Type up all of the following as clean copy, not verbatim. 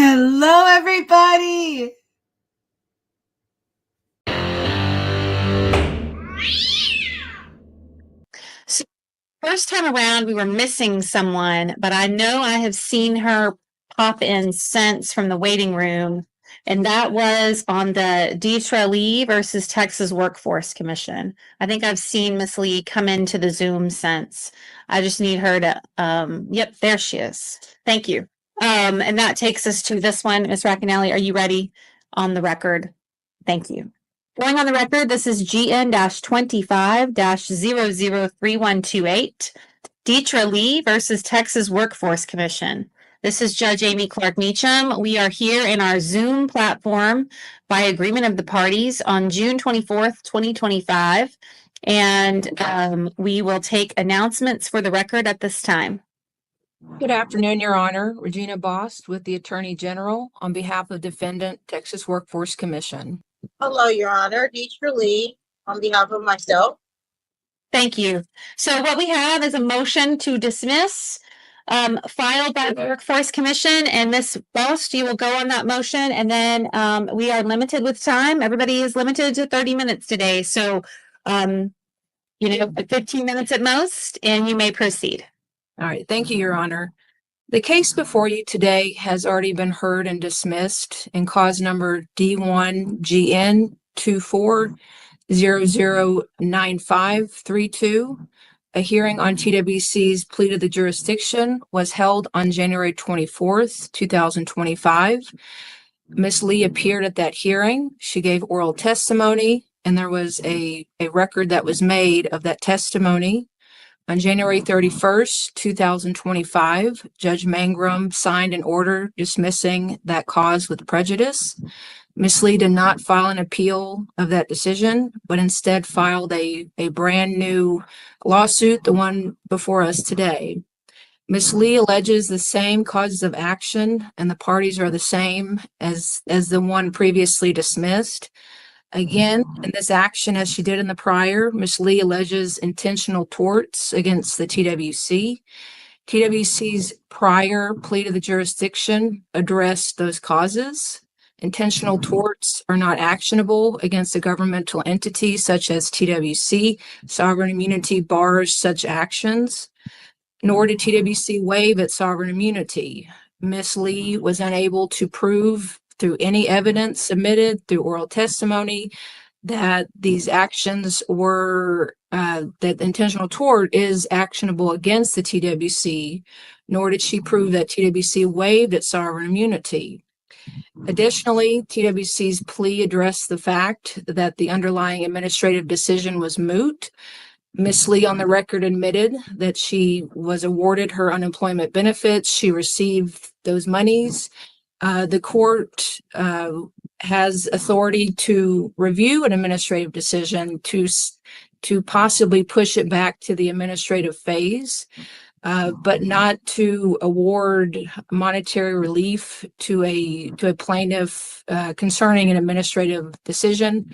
Hello, everybody. So first time around, we were missing someone, but I know I have seen her pop in since from the waiting room, and that was on the Deetra Lee versus Texas Workforce Commission. I think I've seen Miss Lee come into the Zoom since. I just need her to, yep, there she is. Thank you. And that takes us to this one. Ms. Racanelli, are you ready on the record? Thank you. Going on the record, this is GN-25-003128, Deetra Lee versus Texas Workforce Commission. This is Judge Amy Clark Meacham. We are here in our Zoom platform by agreement of the parties on June 24th, 2025. And we will take announcements for the record at this time. Good afternoon, Your Honor. Regina Bost with the Attorney General on behalf of Defendant Texas Workforce Commission. Hello, Your Honor. Deetra Lee on behalf of myself. Thank you. So what we have is a motion to dismiss filed by the Workforce Commission, and Ms. Bost, you will go on that motion, and then we are limited with time. Everybody is limited to 30 minutes today, so 15 minutes at most, and you may proceed. All right. Thank you, Your Honor. The case before you today has already been heard and dismissed in cause number D1GN24009532. A hearing on TWC's plea to the jurisdiction was held on January 24th, 2025. Ms. Lee appeared at that hearing. She gave oral testimony, and there was a record that was made of that testimony. On January 31st, 2025, Judge Mangrum signed an order dismissing that cause with prejudice. Ms. Lee did not file an appeal of that decision, but instead filed a brand new lawsuit, the one before us today. Ms. Lee alleges the same causes of action, and the parties are the same as the one previously dismissed. Again, in this action, as she did in the prior, Ms. Lee alleges intentional torts against the TWC. TWC's prior plea to the jurisdiction addressed those causes. Intentional torts are not actionable against a governmental entity such as TWC. Sovereign immunity bars such actions, nor did TWC waive its sovereign immunity. Ms. Lee was unable to prove through any evidence submitted through oral testimony that these actions were, that intentional tort is actionable against the TWC, nor did she prove that TWC waived its sovereign immunity. Additionally, TWC's plea addressed the fact that the underlying administrative decision was moot. Ms. Lee on the record admitted that she was awarded her unemployment benefits. She received those monies. The court has authority to review an administrative decision to possibly push it back to the administrative phase, but not to award monetary relief to a plaintiff concerning an administrative decision,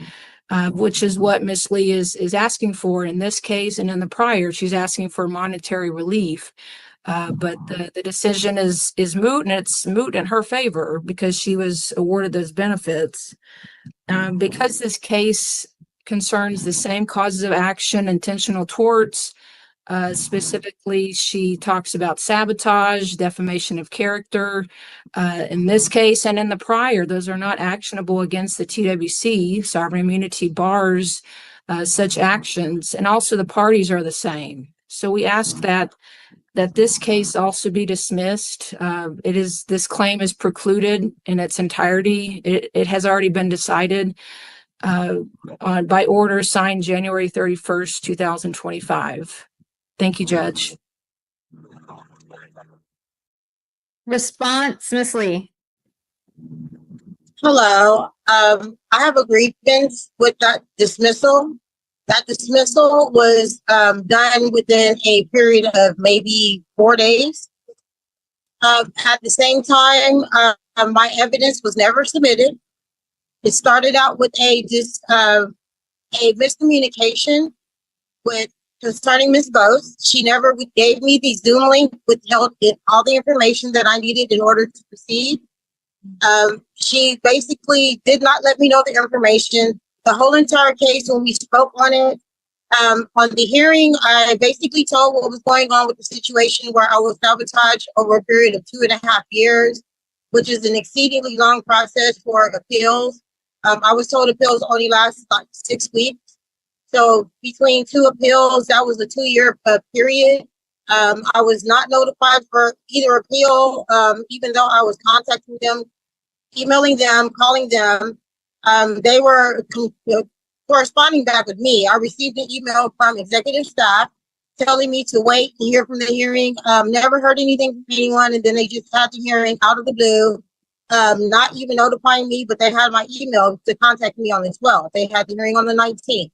which is what Ms. Lee is asking for in this case, and in the prior, she's asking for monetary relief. But the decision is moot, and it's moot in her favor because she was awarded those benefits. Because this case concerns the same causes of action, intentional torts, specifically, she talks about sabotage, defamation of character. In this case and in the prior, those are not actionable against the TWC. Sovereign immunity bars such actions, and also the parties are the same. So we ask that this case also be dismissed. This claim is precluded in its entirety. It has already been decided by order signed January 31st, 2025. Thank you, Judge. Response, Ms. Lee. Hello. I have a grievance with that dismissal. That dismissal was done within a period of maybe 4 days. At the same time, my evidence was never submitted. It started out with a miscommunication concerning Ms. Bose. She never gave me the Zoom link, withheld all the information that I needed in order to proceed. She basically did not let me know the information. The whole entire case, when we spoke on it, on the hearing, I basically told what was going on with the situation where I was sabotaged over a period of 2.5 years, which is an exceedingly long process for appeals. I was told appeals only last like 6 weeks. So between two appeals, that was a 2-year period. I was not notified for either appeal, even though I was contacting them, emailing them, calling them. They were corresponding back with me. I received an email from executive staff telling me to wait and hear from the hearing. Never heard anything from anyone, and then they just had the hearing out of the blue, not even notifying me, but they had my email to contact me on the 12th. They had the hearing on the 19th.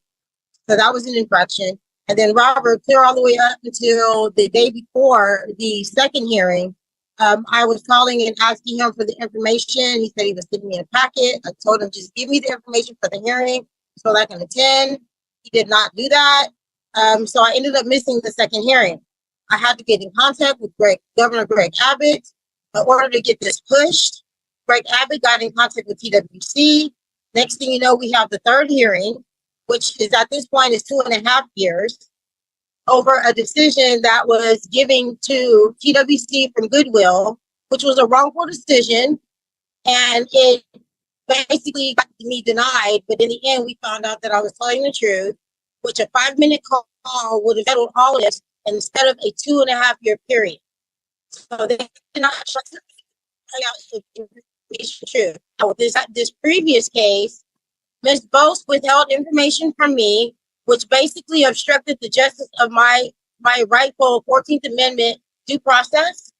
So that was an infraction. And then Robert, clear all the way up until the day before the second hearing, I was calling and asking him for the information. He said he was giving me a packet. I told him, just give me the information for the hearing so that I can attend. He did not do that. So I ended up missing the second hearing. I had to get in contact with Governor Greg Abbott in order to get this pushed. Greg Abbott got in contact with TWC. Next thing you know, we have the third hearing, which is at this point is 2.5 years, over a decision that was given to TWC from Goodwill, which was a wrongful decision. And it basically got me denied. But in the end, we found out that I was telling the truth, which a 5-minute call would have settled all this instead of a 2.5-year period. So they did not trust information true. Now, with this previous case, Ms. Bose withheld information from me, which basically obstructed the justice of my rightful 14th Amendment due process.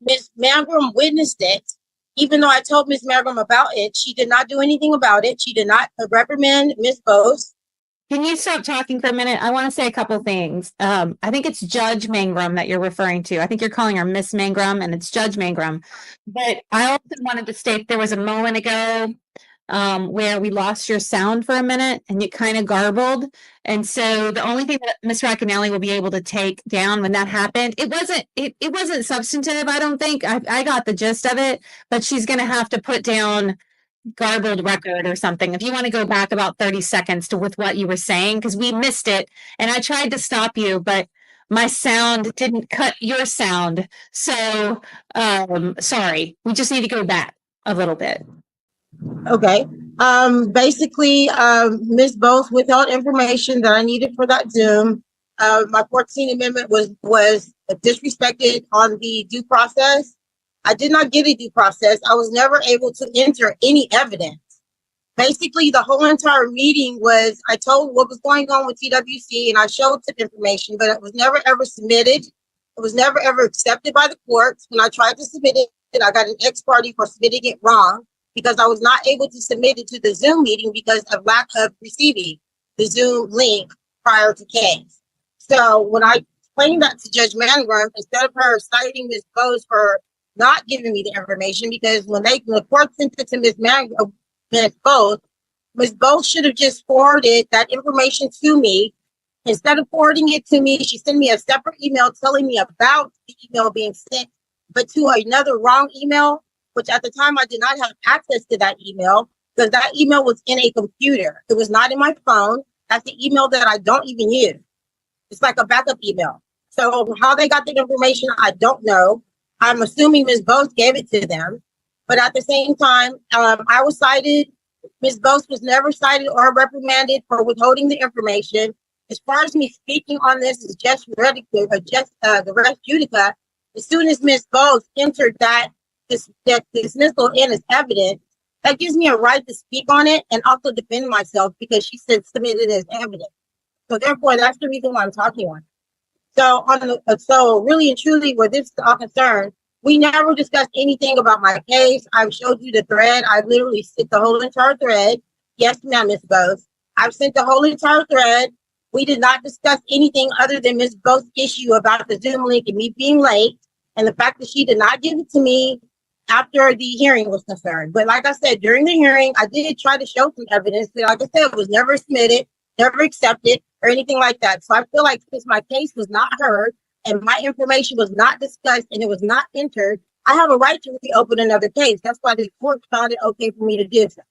Ms. Mangrum witnessed it. Even though I told Ms. Mangrum about it, she did not do anything about it. She did not reprimand Ms. Bose. Can you stop talking for a minute? I want to say a couple things. I think it's Judge Mangrum that you're referring to. I think you're calling her Miss Mangrum, and it's Judge Mangrum. But I also wanted to state there was a moment ago where we lost your sound for a minute and you kind of garbled. And so the only thing that Ms. Racanelli will be able to take down when that happened, it wasn't substantive, I don't think. I got the gist of it, but she's going to have to put down garbled record or something. If you want to go back about 30 seconds to with what you were saying, because we missed it and I tried to stop you, but my sound didn't cut your sound. So sorry, we just need to go back a little bit. Okay. Basically, Ms. Bose withheld information that I needed for that Zoom. My 14th Amendment was disrespected on the due process. I did not get a due process. I was never able to enter any evidence. Basically, the whole entire meeting was, I told what was going on with TWC and I showed some information, but it was never ever submitted. It was never ever accepted by the courts. When I tried to submit it, I got an ex parte for submitting it wrong, because I was not able to submit it to the Zoom meeting because of lack of receiving the Zoom link prior to case. So when I explained that to Judge Mangrum, instead of her citing Ms. Bose for not giving me the information, because when the court sent it to Ms. Ms. Bose should have just forwarded that information to me. Instead of forwarding it to me, she sent me a separate email telling me about the email being sent, but to another wrong email, which at the time I did not have access to that email because that email was in a computer. It was not in my phone. That's the email that I don't even use. It's like a backup email. So how they got the information, I don't know. I'm assuming Ms. Bose gave it to them. But at the same time, I was cited. Ms. Bose was never cited or reprimanded for withholding the information. As far as me speaking on this, is just the res judica. As soon as Ms. Bose entered that dismissal in as evidence, that gives me a right to speak on it and also defend myself because she said submitted as evidence. So therefore, that's the reason why I'm talking on it. So really and truly, where this is all concerned, we never discussed anything about my case. I've showed you the thread. I literally sent the whole entire thread. Yes, ma'am, Ms. Bose. I've sent the whole entire thread. We did not discuss anything other than Ms. Bose's issue about the Zoom link and me being late and the fact that she did not give it to me after the hearing was concerned. But like I said, during the hearing, I did try to show some evidence that, like I said, was never submitted, never accepted, or anything like that. So I feel like since my case was not heard and my information was not discussed and it was not entered, I have a right to reopen another case. That's why the court found it okay for me to do so.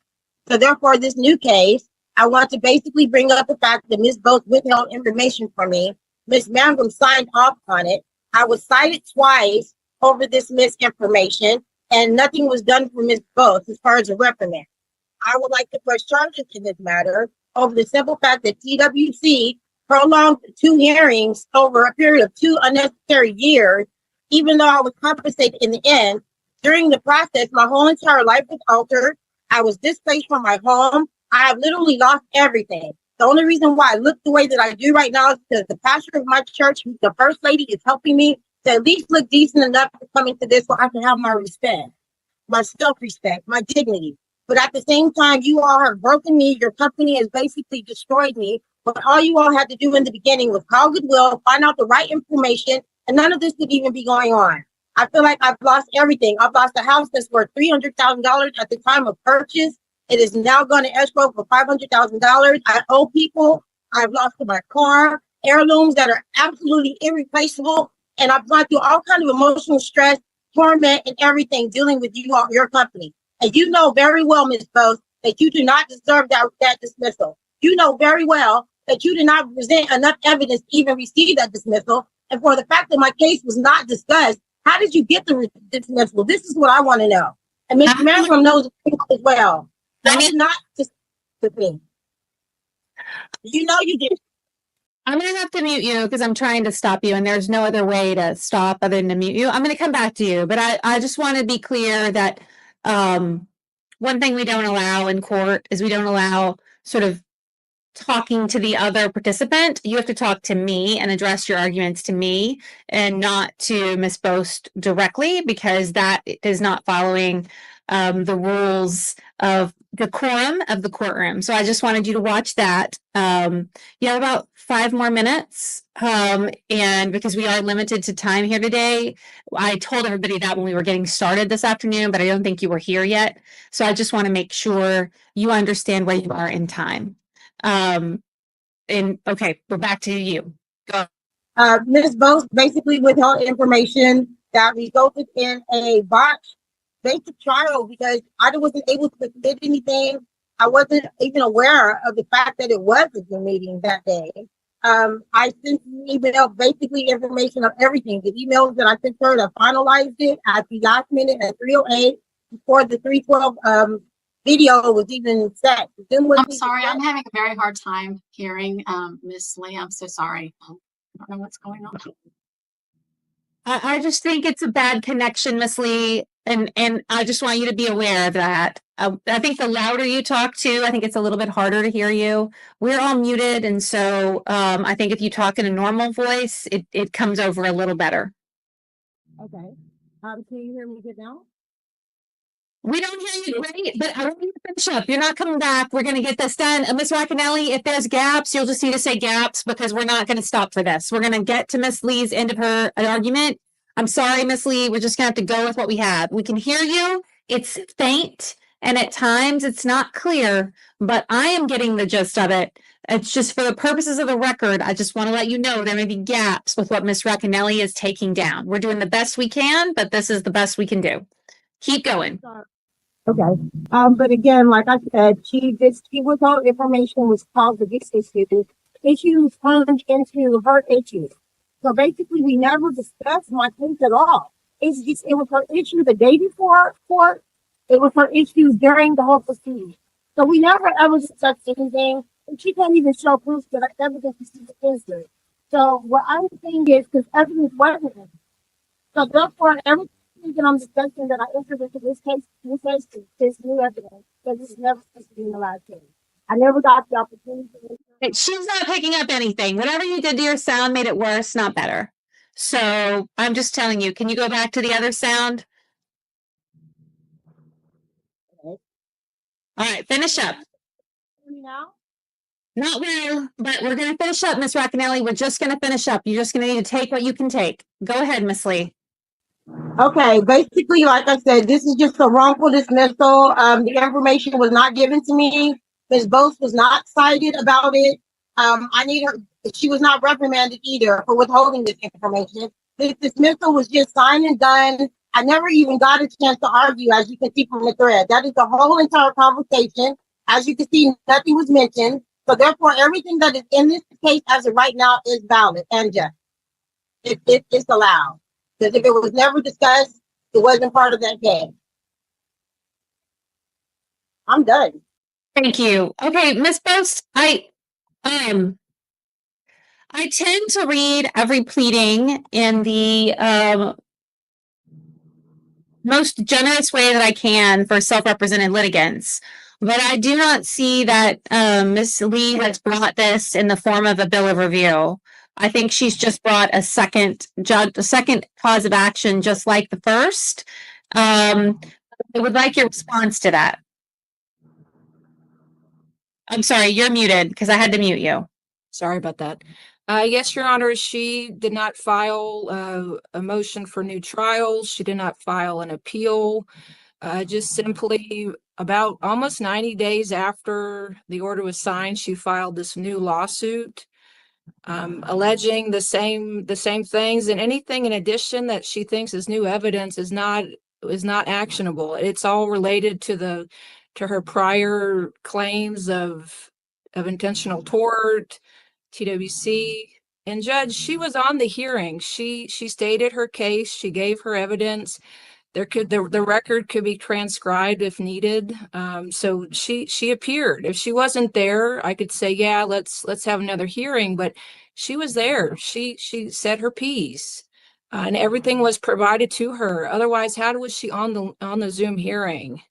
So therefore, this new case, I want to basically bring up the fact that Ms. Both withheld information from me. Ms. Mangum signed off on it. I was cited twice over this misinformation, and nothing was done for Ms. Both as far as a reprimand. I would like to press charges in this matter over the simple fact that TWC prolonged 2 hearings over a period of 2 unnecessary years, even though I was compensated in the end. During the process, my whole entire life was altered. I was displaced from my home. I have literally lost everything. The only reason why I look the way that I do right now is because the pastor of my church, who's the first lady, is helping me to at least look decent enough to come into this so I can have my respect, my self-respect, my dignity. But at the same time, you all have broken me. Your company has basically destroyed me. But all you all had to do in the beginning was call Goodwill, find out the right information, and none of this would even be going on. I feel like I've lost everything. I've lost a house that's worth $300,000 at the time of purchase. It is now going to escrow for $500,000. I owe people. I've lost my car, heirlooms that are absolutely irreplaceable. And I've gone through all kinds of emotional stress, torment, and everything dealing with you all, your company. And you know very well, Ms. Bose, that you do not deserve that dismissal. You know very well that you did not present enough evidence to even receive that dismissal. And for the fact that my case was not discussed, how did you get the dismissal? This is what I want to know. And Mr. Mangum knows as well. That did not discuss with me. You know you did. I'm going to have to mute you because I'm trying to stop you, and there's no other way to stop other than to mute you. I'm going to come back to you, but I just want to be clear that one thing we don't allow in court is we don't allow sort of talking to the other participant. You have to talk to me and address your arguments to me and not to Ms. Boast directly, because that is not following the rules of decorum of the courtroom. So I just wanted you to watch that. You have about 5 more minutes. And because we are limited to time here today, I told everybody that when we were getting started this afternoon, but I don't think you were here yet. So I just want to make sure you understand where you are in time. And okay, we're back to you. Go. Ms. Bose basically withheld information that resulted in a botched basic trial because I wasn't able to submit anything. I wasn't even aware of the fact that it was a Zoom meeting that day. I sent an email, basically information of everything. The emails that I sent her that finalized it at the last minute at 3:08 before the 3:12 video was even set. I'm sorry, I'm having a very hard time hearing Miss Lee. I'm so sorry. I don't know what's going on. I just think it's a bad connection, Miss Lee, and I just want you to be aware of that. I think the louder you talk to, I think it's a little bit harder to hear you. We're all muted, and so I think if you talk in a normal voice, it comes over a little better. Okay. Can you hear me good now? We don't hear you great, but I want you to finish up. You're not coming back. We're going to get this done. Ms. Racanelli, if there's gaps, you'll just need to say gaps because we're not going to stop for this. We're going to get to Ms. Lee's end of her argument. I'm sorry, Ms. Lee. We're just going to have to go with what we have. We can hear you. It's faint, and at times it's not clear, but I am getting the gist of it. It's just for the purposes of the record, I just want to let you know there may be gaps with what Ms. Racanelli is taking down. We're doing the best we can, but this is the best we can do. Keep going. Okay. But again, like I said, she withheld information was caused of this issue. Issues turned into her issues. So basically, we never discussed my case at all. It was her issue the day before court. It was her issues during the whole proceeding. So we never ever discussed anything. And she can't even show proof that evidence is against her. So what I'm saying is, because evidence wasn't there. So therefore, everything that I'm discussing that I entered into this case is new evidence. Because it's never supposed to be in the last case. I never got the opportunity to. She's not picking up anything. Whatever you did to your sound made it worse, not better. So I'm just telling you, can you go back to the other sound? Okay. All right, finish up. Now? Not well, but we're going to finish up, Miss Racanelli. We're just going to finish up. You're just going to need to take what you can take. Go ahead, Miss Lee. Okay, basically, like I said, this is just a wrongful dismissal. The information was not given to me. Ms. Bose was not cited about it. I need her. She was not reprimanded either for withholding this information. This dismissal was just signed and done. I never even got a chance to argue, as you can see from the thread. That is the whole entire conversation. As you can see, nothing was mentioned. So therefore, everything that is in this case as of right now is valid and just. It's allowed. Because if it was never discussed, it wasn't part of that case. I'm done. Thank you. Okay, Miss Post, I tend to read every pleading in the most generous way that I can for self-represented litigants. But I do not see that Ms. Lee has brought this in the form of a bill of review. I think she's just brought a second cause of action, just like the first. I would like your response to that. I'm sorry, you're muted because I had to mute you. Sorry about that. Yes, Your Honor, she did not file a motion for new trials. She did not file an appeal. Just simply about almost 90 days after the order was signed, she filed this new lawsuit, alleging the same things, and anything in addition that she thinks is new evidence is not actionable. It's all related to her prior claims of intentional tort, TWC. And Judge, she was on the hearing. She stated her case. She gave her evidence. The record could be transcribed if needed. So she appeared. If she wasn't there, I could say, yeah, let's have another hearing. But she was there. She said her piece, and everything was provided to her. Otherwise, how was she on the Zoom hearing?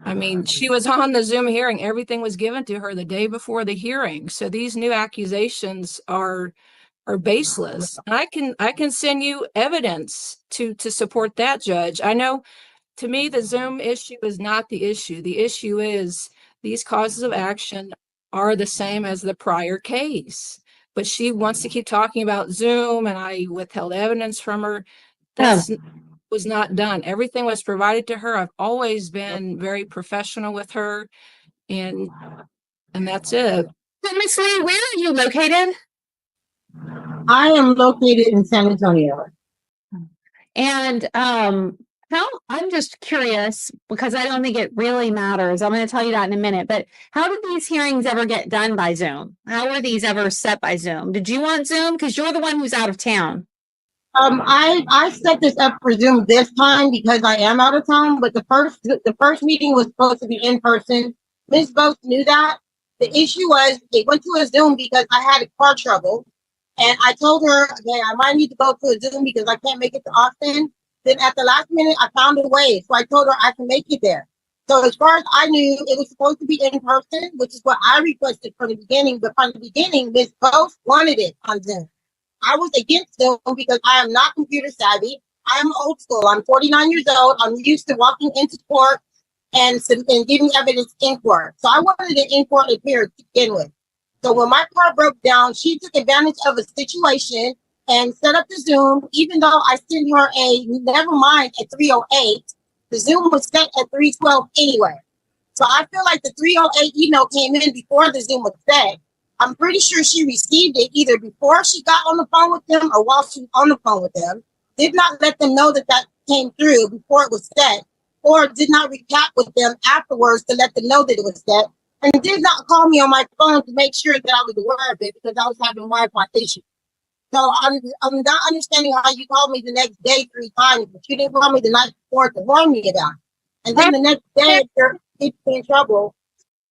I mean, she was on the Zoom hearing. Everything was given to her the day before the hearing. So these new accusations are baseless. And I can send you evidence to support that, Judge. I know, to me, the Zoom issue is not the issue. The issue is these causes of action are the same as the prior case. But she wants to keep talking about Zoom, and I withheld evidence from her. That's was not done. Everything was provided to her. I've always been very professional with her, and that's it. So, Miss Lee, where are you located? I am located in San Antonio. And I'm just curious because I don't think it really matters. I'm going to tell you that in a minute. But how did these hearings ever get done by Zoom? How were these ever set by Zoom? Did you want Zoom? Because you're the one who's out of town. I set this up for Zoom this time because I am out of town, but the first meeting was supposed to be in person. Ms. Both knew that. The issue was they went to a Zoom because I had car trouble. And I told her, okay, I might need to go to a Zoom because I can't make it to Austin. Then at the last minute, I found a way. So I told her I can make it there. So as far as I knew, it was supposed to be in person, which is what I requested from the beginning. But from the beginning, Ms. Both wanted it on Zoom. I was against Zoom because I am not computer savvy. I am old school. I'm 49 years old. I'm used to walking into court and giving evidence in court. So I wanted an in court appearance to begin with. So when my car broke down, she took advantage of a situation and set up the Zoom, even though I sent her never mind at 3:08. The Zoom was set at 3:12 anyway. So I feel like the 3:08 email came in before the Zoom was set. I'm pretty sure she received it either before she got on the phone with them or while she was on the phone with them. Did not let them know that came through before it was set, or did not recap with them afterwards to let them know that it was set, and did not call me on my phone to make sure that I was aware of it because I was having Wi-Fi issues. So I'm not understanding how you called me the next day 3 times, but you didn't call me the night before to warn me about it. And then the next day, you're in trouble.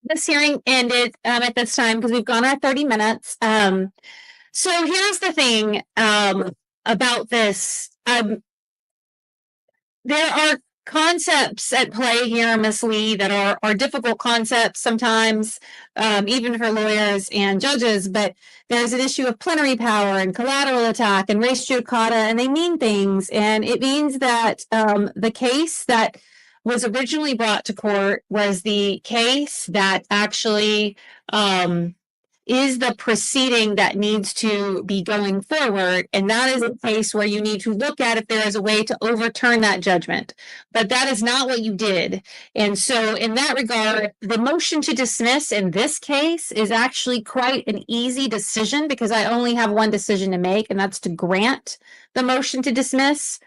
This hearing ended at this time because we've gone our 30 minutes. So here's the thing about this. There are concepts at play here, Ms. Lee, that are difficult concepts sometimes, even for lawyers and judges, but there's an issue of plenary power and collateral attack and res judicata, and they mean things. And it means that the case that was originally brought to court was the case that actually is the proceeding that needs to be going forward. And that is a case where you need to look at if there is a way to overturn that judgment. But that is not what you did. And so in that regard, the motion to dismiss in this case is actually quite an easy decision because I only have one decision to make, and that's to grant the motion to dismiss.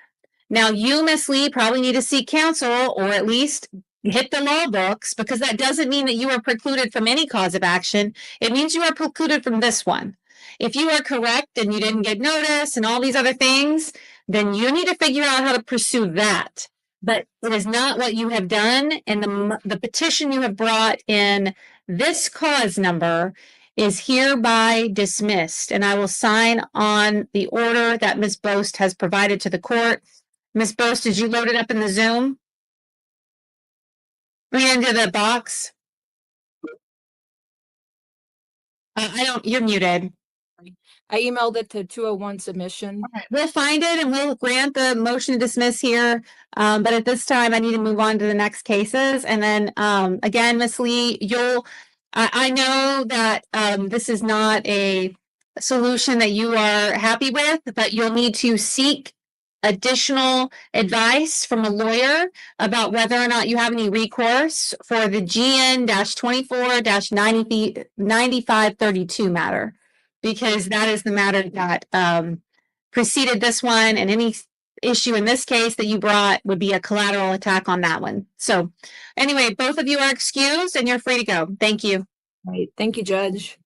Now, you, Miss Lee, probably need to seek counsel or at least hit the law books, because that doesn't mean that you are precluded from any cause of action. It means you are precluded from this one. If you are correct and you didn't get notice and all these other things, then you need to figure out how to pursue that. But it is not what you have done. And the petition you have brought in this cause number is hereby dismissed. And I will sign on the order that Ms. Boast has provided to the court. Ms. Boast, did you load it up in the Zoom? Read into the box. You're muted. I emailed it to 201 submission. We'll find it and we'll grant the motion to dismiss here. But at this time, I need to move on to the next cases. And then, again, Ms. Lee, I know that, this is not a solution that you are happy with, but you'll need to seek additional advice from a lawyer about whether or not you have any recourse for the GN-24-9532 matter, because that is the matter that preceded this one, and any issue in this case that you brought would be a collateral attack on that one. So anyway, both of you are excused and you're free to go. Thank you. All right. Thank you, Judge.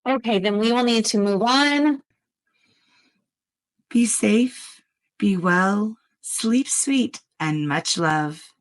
Okay, then we will need to move on. Be safe, be well, sleep sweet, and much love.